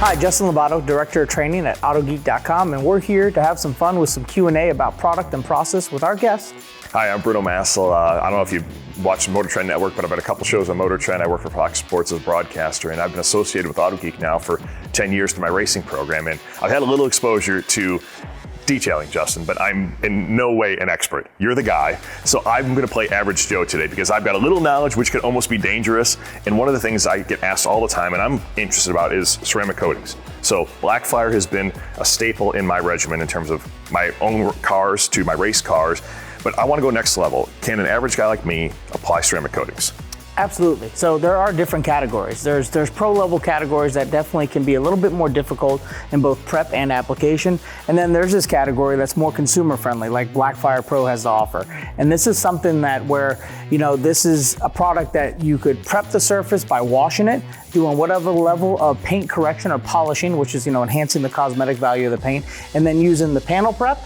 Hi, Justin Labato, Director of Training at Autogeek.com, and we're here to have some fun with some Q&A about product and process with our guests. Hi, I'm Bruno Massel. I don't know if you watch Motor Trend Network, but I've had a couple shows on Motor Trend. I work for Fox Sports as a broadcaster, and I've been associated with Autogeek now for 10 years through my racing program. And I've had a little exposure to detailing, Justin, but I'm in no way an expert. You're the guy. So I'm going to play Average Joe today because I've got a little knowledge which could almost be dangerous. And one of the things I get asked all the time and I'm interested about is ceramic coatings. So BLACKFIRE has been a staple in my regimen in terms of my own cars to my race cars. But I want to go next level. Can an average guy like me apply ceramic coatings? Absolutely. So there are different categories. There's pro level categories that definitely can be a little bit more difficult in both prep and application. And then there's this category that's more consumer friendly, like BLACKFIRE Pro has to offer. And this is something that where, this is a product that you could prep the surface by washing it, doing whatever level of paint correction or polishing, which is, enhancing the cosmetic value of the paint, and then using the panel prep.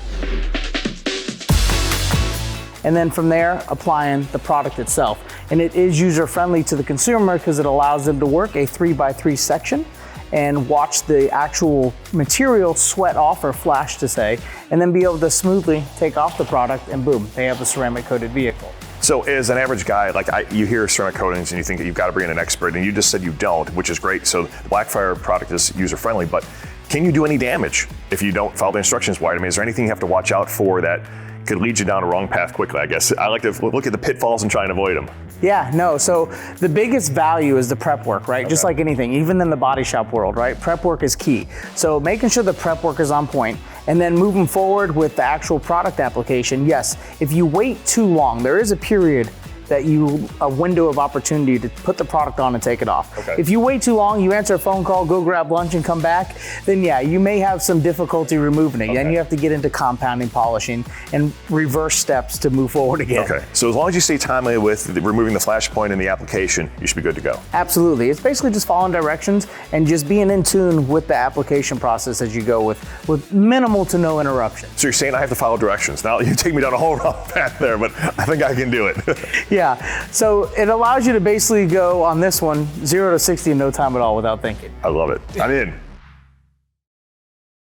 And then from there, applying the product itself. And it is user-friendly to the consumer because it allows them to work a 3x3 section and watch the actual material sweat off or flash to say, and then be able to smoothly take off the product and boom, they have a ceramic coated vehicle. So as an average guy, you hear ceramic coatings and you think that you've got to bring in an expert, and you just said you don't, which is great. So the BLACKFIRE product is user-friendly, but can you do any damage if you don't follow the instructions? Is there anything you have to watch out for that could lead you down a wrong path quickly, I guess? I like to look at the pitfalls and try and avoid them. Yeah, no, so the biggest value is the prep work, right? Okay. Just like anything, even in the body shop world, right? Prep work is key. So making sure the prep work is on point, and then moving forward with the actual product application, yes, if you wait too long, there is a period a window of opportunity to put the product on and take it off. Okay. If you wait too long, you answer a phone call, go grab lunch and come back, then yeah, you may have some difficulty removing it. Okay. Then you have to get into compounding, polishing, and reverse steps to move forward again. Okay, so as long as you stay timely with removing the flash point in the application, you should be good to go. Absolutely, it's basically just following directions and just being in tune with the application process as you go with minimal to no interruption. So you're saying I have to follow directions. Now you take me down a whole wrong path there, but I think I can do it. Yeah, so it allows you to basically go on this one 0 to 60 in no time at all without thinking. I love it. I'm in.